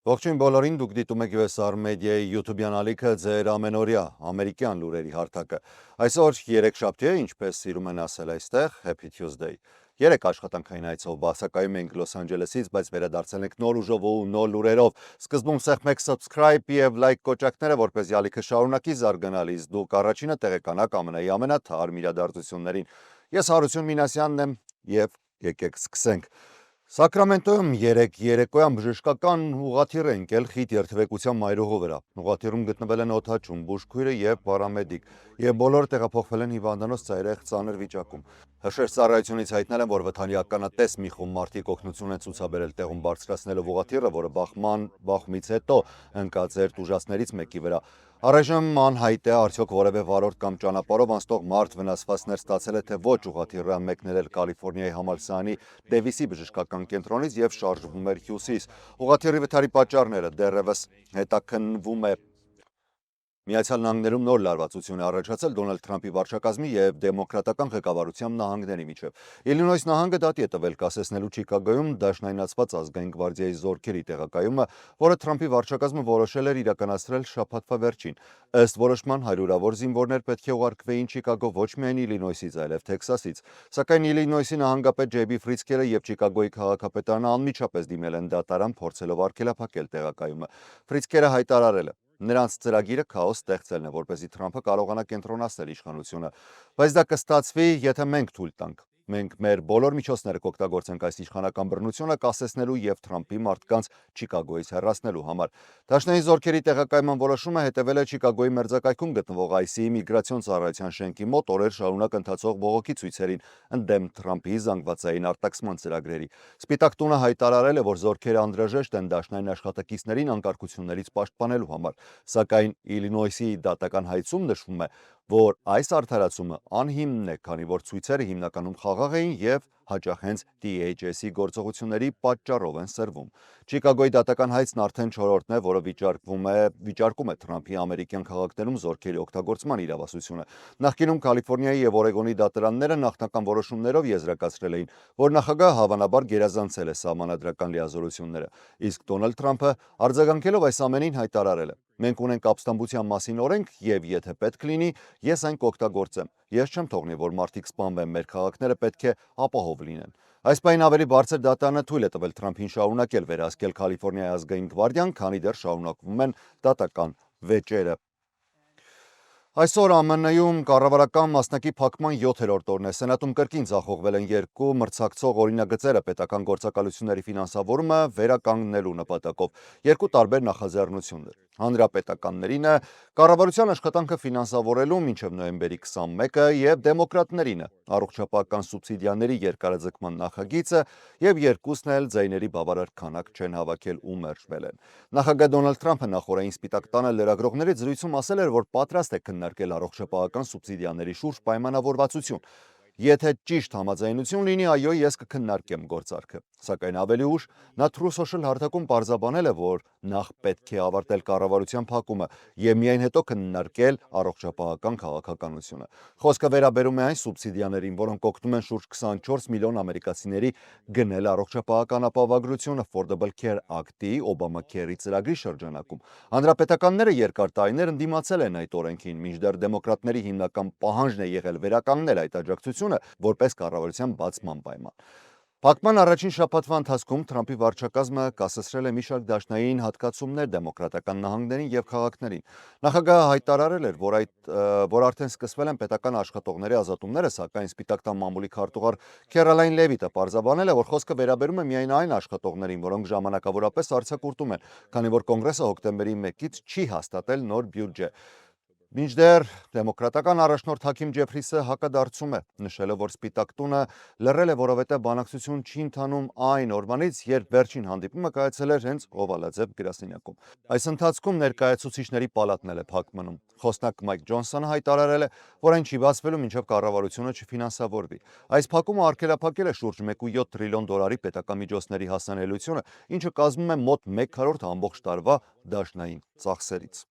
Ողջույն բոլորին, դուք դիտում եք USR Media-ի YouTube-յան ալիքը ձեր ամենօրյա ամերիկյան լուրերի հարթակը։ Այսօր երեքշաբթի է, ինչպես սիրում են ասել այստեղ, Happy Tuesday։ Երեք աշխատանքային այցով բացակայում ենք Լոս Անջելեսից, բայց վերադարձել ենք նոր ուժով ու նոր լուրերով։ Սկզբում սեղմեք subscribe եւ like կոճակները, որպեսզի ալիքը շարունակի զարգանալ, իսկ դուք առաջինը տեղեկանաք ԱՄՆ-ի ամենաթարմ իրադարձություններին։ Ես Հարություն Մինասյանն եմ եւ եկեք սկսենք։ Սակրամենտոյում երեկոյան բժշկական ուղղաթիռ է ընկել խիտ երթևեկության մայրուղու վրա։ Ուղղաթիռում գտնվել են օդաչուն, բուժքույրը եւ պարամեդիկ, եւ բոլորը տեղափոխվել են հիվանդանոց ծայրահեղ ծանր վիճակում։ Հրշեջ ծառայությունից հայտնել են, որ վթարի ականատես մի խումբ մարդիկ օգնություն են ցուցաբերել տեղում բարձրացնելով ուղղաթիռը, որը բախումից հետո ընկած էր տուժածներից մեկի վրա։ Առայժմ անհայտ է արդյոք որևէ վարորդ կամ ճանապարհով անցնող մարդ վնասվածքներ ստացել է թե ոչ։ Ուղղաթիռը մեկնել էր Կալիֆոռնիայի համալսարանի Դեվիսի բժշկական կենտրոնից եւ շարժվում էր հյուսիս։ Ուղղաթիռի վթարի պատճառները դեռևս հետաքննվում է։ Միացյալ Նահանգներում նոր լարվածություն է առաջացել Դոնալդ Թրամփի վարչակազմի եւ դեմոկրատական ղեկավարության նահանգների միջև։ Իլինոյս նահանգը դատի է տվել կասեցնելու Չիկագոյում դաշնայնացված ազգային գվարդիայի զորքերի տեղակայումը, որը Թրամփի վարչակազմը որոշել էր իրականացրել շաբաթվա վերջին։ Ըստ որոշման հարյուրավոր զինվորներ պետք է ուղարկվեին Չիկագո ոչ միայն Իլինոյսից, այլև Թեքսասից։ Սակայն Իլինոյսի նահանգապետ Ջեյբի Ֆրիցկերը եւ Չիկագոյի քաղաքապետարանը անմիջապես դիմել են դատարան, փորձելով արգելափակել տեղակայումը։ Ֆրիցկերը հայտարարել է. Նրանց ծրագիրը քաոս ստեղծելն է, որպեսզի Թրամփը կարողանա կենտրոնացնել իշխանությունը, բայց դա կստացվի, եթե մենք թույլ տանք։ Մենք մեր բոլոր միջոցները կօգտագործենք այս իշխանական բռնությունը կասեցնելու եւ Թրամփի մարդկանց Չիկագոյից հեռացնելու համար։ Դաշնային զորքերի տեղակայման որոշումը հետևել է Չիկագոյի մերձակայքում գտնվող ICE միգրացիոն ծառայության շենքի մոտ օրեր շարունակ ընթացող բողոքի ցույցերին ընդդեմ Թրամփի զանգվածային արտաքսման ծրագրերի։ Սպիտակ տունը հայտարարել է, որ զորքերը անհրաժեշտ են դաշնային աշխատակիցներին անկարգություններից պաշտպանելու համար, սակայն Իլինոյսի դատական հայցում նշվում է, որ այս արդարացումը անհիմն է, քանի որ ցույցերը հիմնականում խաղաղ էին եւ հաճախ հենց DHS-ի գործողությունների պատճառով են սրվում։ Չիկագոյի դատական հայցն արդեն 4-րդն է, որը վիճարկում է Թրամփի ամերիկյան քաղաքներում զորքերի օգտագործման իրավասությունը։ Նախկինում Կալիֆոռնիայի եւ Օրեգոնի դատարանները նախնական որոշումներով եզրակացրել էին, որ նախագահը հավանաբար գերազանցել է սահմանադրական լիազորությունները, իսկ Դոնալդ Թրամփը արձագանքելով այս ամենին հայտարարել է. Մենք ունենք ապստամբության մասին օրենք եւ եթե պետք լինի, ես այն կօգտագործեմ։ Ես չեմ թողնի, որ մարդիկ սպանվեն, մեր քաղաքները պետք է ապահով լինեն։ Այս պայն ավելի բարձր դատարանը թույլ է տվել Թրամփին շարունակել վերահսկել Կալիֆոռնիայի ազգային գվարդիան, քանի դեռ շարունակվում են դատական վեճերը։ Այսօր ԱՄՆ-ում կառավարական մասնակի փակման 7-րդ օրն է։ Սենատում կրկին ձախողվել են երկու մրցակցող օրինագծերը պետական գործակալությունների ֆինանսավորումը վերականգնելու նպատակով։ Երկու տարբեր նախաձեռնություններ։ Հանրապետականներինը կառավարության աշխատանքը ֆինանսավորելու մինչև նոյեմբերի 21-ը եւ դեմոկրատներինը առողջապահական սուբսիդիաների երկարաձգման նախագիծը եւ երկուսն էլ ձայների բավարար քանակ չեն հավաքել ու մերժվել են։ Նախագահ Դոնալդ Թրամփը նախորդային Սպիտակ տանը լրագրողների զրույցում ասել էր, որ պատրաստ է քննարկել առողջապահական սուբսիդիաների շուրջ պայմանավորվածություն։ Եթե ճիշտ համաձայնություն լինի, այո, ես կքննարկեմ գործարքը։ Սակայն ավելի ուշ նա True Social հարթակում պարզաբանել է, որ նախ պետք է ավարտել կառավարության փակումը եւ միայն հետո քննարկել առողջապահական քաղաքականությունը։ Խոսքը վերաբերում է այն սուբսիդիաներին, որոնք օգնում են շուրջ 24 միլիոն ամերիկացիների գնել առողջապահական ապահովագրություն Affordable Care Act-ի Obamacare-ի ծրագրի շրջանակում։ Հանրապետականները երկար տարիներ ընդդիմացել են այդ օրենքին, մինչդեռ դեմոկրատների հիմնական պահանջն է եղել վերականգնել այդ աջակցությունը որպես կառավարության բացման պայման։ Փակման առաջին շաբաթվա ընթացքում Թրամփի վարչակազմը կասեցրել է մի շարք դաշնային հատկացումներ դեմոկրատական նահանգներին եւ քաղաքներին։ Նախագահը հայտարարել էր, որ արդեն սկսվել են պետական աշխատողների ազատումները, սակայն Սպիտակ տան մամուլի քարտուղար Քերոլայն Լևիտը պարզաբանել է, որ խոսքը վերաբերում է միայն այն աշխատողներին, որոնք ժամանակավորապես արձակուրդում են, քանի որ կոնգրեսը հոկտեմբերի 1-ից չի հաստատել նոր բյուջե։ Մինչդեռ դեմոկրատական առաջնորդ Հաքիմ Ջեփրիսը հակադարձում է, նշելով, որ Սպիտակ տունը լռել է, որովհետև բանակցություն չի ընթանում այն օրվանից, երբ վերջին հանդիպումը կայացել էր հենց օվալաձև գրասենյակում։ Այս ընթացքում ներկայացուցիչների պալատն էլ է փակ մնում։ Խոսնակ Մայք Ջոնսոնը հայտարարել է, որ այն չի բացվելու մինչև կառավարությունը չֆինանսավորվի։ Այս փակումը արգելափակել է շուրջ 1.7 տրիլիոն դոլարի պետական միջոցների հասանելիությունը, ինչը կազմում է մոտ 1/4 ամբողջ տարվա դաշնային ծախսերից։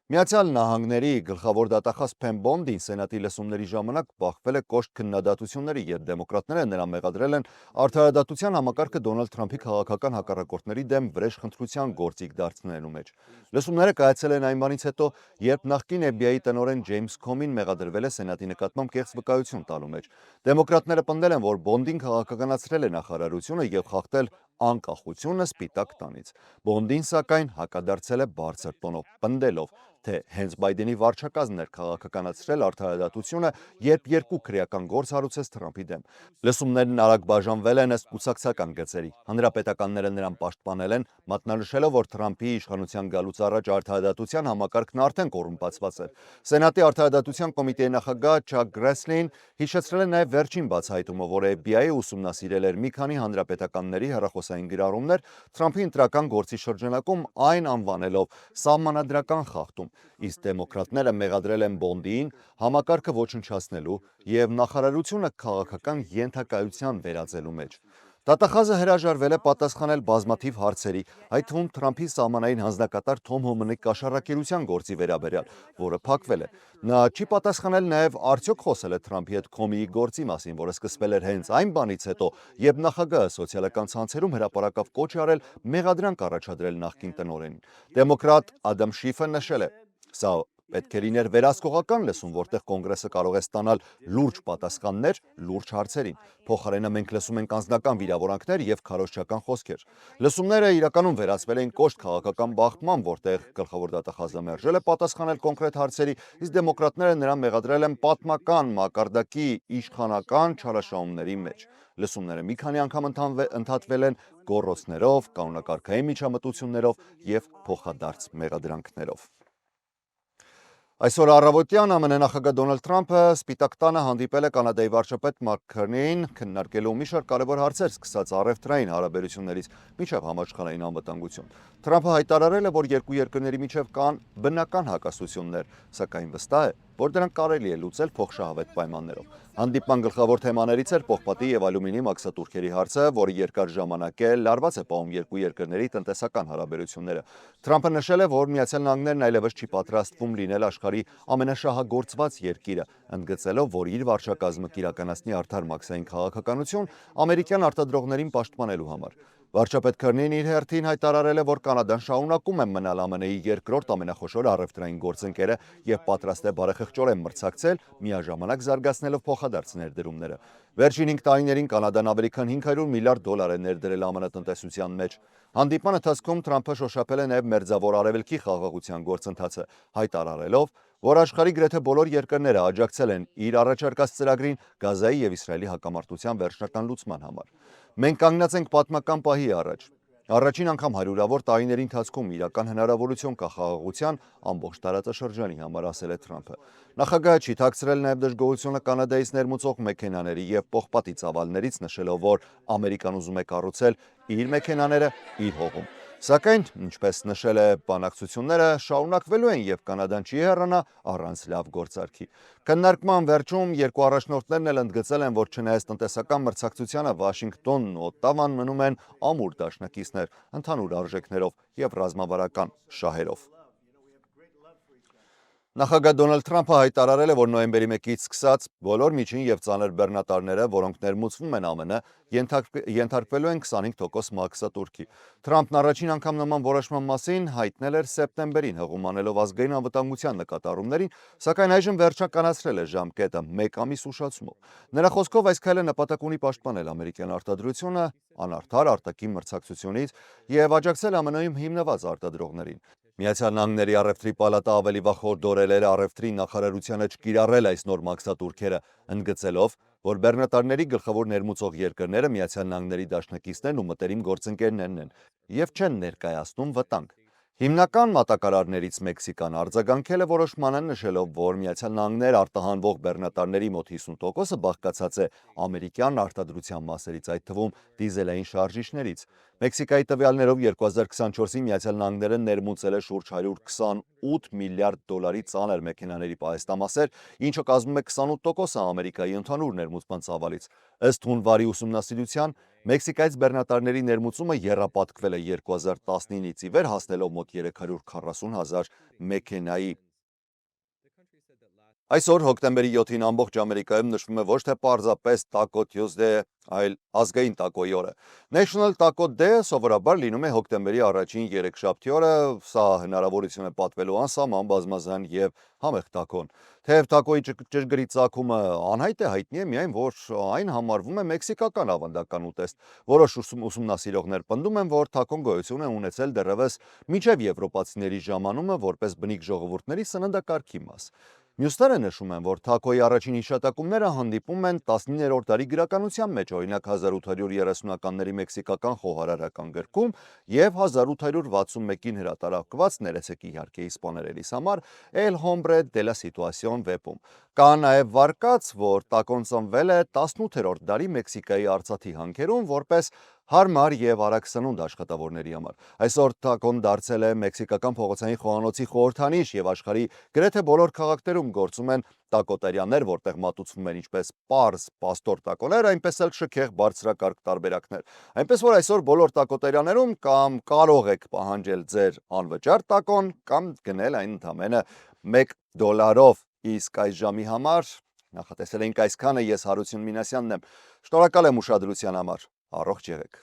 Միացյալ Նահանգների գլխավոր դատախազ Փեն Բոնդին սենատի լսումների ժամանակ բախվել է կոշտ քննադատությունների, երբ դեմոկրատները նրան մեղադրել են արդարադատության համակարգը Դոնալդ Թրամփի քաղաքական հակառակորդների դեմ վրեժխնդրության գործիք դարձնելու մեջ։ Լսումները կայացել են այն բանից հետո, երբ նախկին FBI տնօրեն Ջեյմս Քոմին մեղադրվել է սենատի նկատմամբ կեղծ վկայություն տալու մեջ։ Դեմոկրատները պնդել են, որ Բոնդին քաղաքականացրել է նախարարությունը եւ խախտել անկախությունը Սպիտակ տանից։ Բոնդին, սակայն, հակադարձել է բարձր տոնով, պնդելով, թե հենց Բայդենի վարչակազմն էր քաղաքականացրել արդարադատությունը, երբ երկու քրեական գործ հարուցեց Թրամփի դեմ։ Լսումներն արագ բաժանվել են ըստ կուսակցական գծերի։ Հանրապետականները նրան պաշտպանել են, մատնանշելով, որ Թրամփի իշխանության գալուց առաջ արդարադատության համակարգն արդեն կոռումպացված էր։ Սենատի արդարադատության կոմիտեի նախագահ Չակ Գրեսլին հիշեցրել է նաև վերջին բացահայտումը, որ FBI-ը ուսումնասիրել էր մի քանի հանրապետականների հեռախոսային գրառումներ Թրամփի ընտրական գործի շրջանակում, այն անվանելով սահմանադրական խախտում, իսկ դեմոկրատները մեղադրել են Բոնդին համակարգը ոչնչացնելու եւ նախարարությունը քաղաքական ենթակայության վերածելու մեջ։ Դատախազը հրաժարվել է պատասխանել բազմաթիվ հարցերի, այդ թվում Թրամփի սահմանային հանձնակատար Թոմ Հոմանի կաշառակերության գործի վերաբերյալ, որը փակվել է։ Նա չի պատասխանել նաև արդյոք խոսել է Թրամփի հետ Քոմիի գործի մասին, որը սկսվել էր հենց այն բանից հետո, երբ նախագահը սոցիալական ցանցերում հրապարակավ կոչ է արել մեղադրանք առաջադրել նախկին տնօրենին։ Դեմոկրատ Ադամ Շիֆը նշել է. «Սա պետք է լիներ վերահսկողական լսում, որտեղ կոնգրեսը կարող է ստանալ լուրջ պատասխաններ լուրջ հարցերին։ Փոխարենը մենք լսում ենք անձնական վիրավորանքներ եւ քարոզչական խոսքեր»։ Լսումները իրականում վերածվել էին կոշտ քաղաքական բախման, որտեղ գլխավոր դատախազը մերժել է պատասխանել կոնկրետ հարցերի, իսկ դեմոկրատները նրան մեղադրել են պատմական մակարդակի իշխանական չարաշահումների մեջ։ Լսումները մի քանի անգամ ընդհատվել են գոռոցներով, կանոնակարգային միջամտություններով եւ փոխադարձ մեղադրանքներով։ Այսօր առավոտյան ԱՄՆ նախագահ Դոնալդ Թրամփը Սպիտակ տանը հանդիպել է Կանադայի վարչապետ Մարկ Քարնեին, քննարկելու մի շարք կարևոր հարցեր, սկսած առևտրային հարաբերություններից մինչև համաշխարհային անվտանգություն։ Թրամփը հայտարարել է, որ երկու երկրների միջև կան բնական հակասություններ, սակայն վստահ է, որ դրանք կարելի է լուծել փոխշահավետ պայմաններով։ Հանդիպման գլխավոր թեմաներից էր պողպատի եւ ալյումինի մաքսատուրքերի հարցը, որը երկար ժամանակ է լարված է պահում երկու երկրների տնտեսական հարաբերությունները։ Թրամփը նշել է, որ Միացյալ Նահանգներն այլևս չի պատրաստվում լինել աշխարհի ամենաշահագործված երկիրը, ընդգծելով, որ իր վարչակազմը կիրականացնի արդար մաքսային քաղաքականություն ամերիկյան արտադրողներին պաշտպանելու համար։ Վարչապետ Քարնին իր հերթին հայտարարել է, որ Կանադան շարունակում է մնալ ԱՄՆ-ի երկրորդ ամենախոշոր առևտրային գործընկերը եւ պատրաստ է բարեխղճորեն մրցակցել, միաժամանակ զարգացնելով փոխադարձ ներդրումները։ Վերջին 5 տարիներին Կանադան ավելի քան $500 միլիարդ է ներդրել ԱՄՆ տնտեսության մեջ։ Հանդիպման ընթացքում Թրամփը շոշափել է նաև Մերձավոր Արևելքի խաղաղության գործընթացը, հայտարարելով, որ աշխարհի գրեթե բոլոր երկրները աջակցել են իր առաջարկած ծրագրին Գազայի եւ Իսրայելի հակամարտության վերջնական լուծման համար։ Մենք կանգնած ենք պատմական պահի առաջ։ Առաջին անգամ հարյուրավոր տարիների ընթացքում իրական հնարավորություն կա խաղաղության ամբողջ տարածաշրջանի համար, ասել է Թրամփը։ Նախագահը չի թաքցրել նաև դժգոհությունը Կանադայից ներմուծող մեքենաների եւ պողպատի ծավալներից, նշելով, որ Ամերիկան ուզում է կառուցել իր մեքենաները իր հողում։ Սակայն, ինչպես նշել է, բանակցությունները շարունակվելու են եւ Կանադան չի հեռանա առանց լավ գործարքի։ Քննարկման վերջում երկու առաջնորդներն էլ ընդգծել են, որ չնայած տնտեսական մրցակցությանը Վաշինգտոնն ու Օտտավան մնում են ամուր դաշնակիցներ ընդհանուր արժեքներով եւ ռազմավարական շահերով։ Նախագահ Դոնալդ Թրամփը հայտարարել է, որ նոյեմբերի 1-ից սկսած բոլոր միջին եւ ծանր բեռնատարները, որոնք ներմուծվում են ԱՄՆ, ենթարկվելու են 25% մաքսատուրքի։ Թրամփն առաջին անգամ նման որոշման մասին հայտնել էր սեպտեմբերին, հղում անելով ազգային անվտանգության նկատառումներին, սակայն այժմ վերջականացրել է ժամկետը 1 ամիս ուշացումով։ Նրա խոսքով այս քայլը նպատակ ունի պաշտպանել ամերիկյան արտադրությունը անարդար արտաքին մրցակցությունից եւ աջակցել ԱՄՆ-ում հիմնված արտադրողներին։ Միացյալ Նահանգների առևտրի պալատը ավելի վաղ հորդորել էր առևտրի նախարարությանը չկիրառել այս նոր մաքսատուրքերը, ընդգծելով, որ բեռնատարների գլխավոր ներմուծող երկրները Միացյալ Նահանգների դաշնակիցներն ու մտերիմ գործընկերներն են եւ չեն ներկայացնում վտանգ։ Հիմնական մատակարարներից Մեքսիկան արձագանքել է որոշմանը, նշելով, որ Միացյալ Նահանգներ արտահանվող բեռնատարների մոտ 50%-ը բաղկացած է ամերիկյան արտադրության մասերից, այդ թվում դիզելային շարժիչներից։ Մեքսիկայի տվյալներով 2024-ին Միացյալ Նահանգները ներմուծել է շուրջ $128 միլիարդ ծանր մեքենաների պահեստամասեր, ինչը կազմում է 28%-ը Ամերիկայի ընդհանուր ներմուծման ծավալից։ Ըստ հունվարի ուսումնասիրության, Մեքսիկայից բեռնատարների ներմուծումը եռապատկվել է 2019-ից ի վեր, հասնելով մոտ 340,000 մեքենայի։ Այսօր հոկտեմբերի 7-ին ամբողջ Ամերիկայում նշվում է ոչ թե պարզապես Taco Tuesday, այլ ազգային տակոյի օրը։ National Taco Day-ը սովորաբար լինում է հոկտեմբերի առաջին երեքշաբթի օրը, սա հնարավորություն է պատվելու անսահման բազմազան եւ համեղ տակոն։ Թեև տակոյի ճշգրիտ ծագումը անհայտ է, հայտնի է միայն, որ այն համարվում է մեքսիկական ավանդական ուտեստ։ Որոշ ուսումնասիրողներ պնդում են, որ տակոն գոյություն է ունեցել դեռևս մինչև եվրոպացիների ժամանումը որպես բնիկ ժողովուրդների սննդակարգի մաս։ Մյուսները նշում են, որ թակոյի առաջին հիշատակումները հանդիպում են 19-րդ դարի գրականության մեջ, օրինակ 1830-ականների մեքսիկական խոհարարական գրքում եւ 1861-ին հրատարակված, ներեցեք իհարկե իսպաներենից համար, El Hombre de la Situación վեպում։ Կա նաև վարկած, որ տակոն ծնվել է 18-րդ դարի Մեքսիկայի արծաթի հանքերում որպես հարմար եւ արագ սնունդ աշխատավորների համար։ Այսօր տակոն դարձել է մեքսիկական փողոցային խոհանոցի խորհրդանիշ եւ աշխարհի գրեթե բոլոր քաղաքներում գործում են տակոտերյաներ, որտեղ մատուցվում են ինչպես պարզ պաստոր տակոներ, այնպես էլ շքեղ բարձրակարգ տարբերակներ։ Այնպես որ այսօր բոլոր տակոտերյաներում կամ կարող եք պահանջել ձեր անվճար տակոն կամ գնել այն ընդամենը $1, իսկ այս ժամի համար նախատեսել էինք այսքանը, ես Հարություն Մինասյանն եմ։ Շնորհակալ եմ ուշադրության համար։ Առողջ եղեք։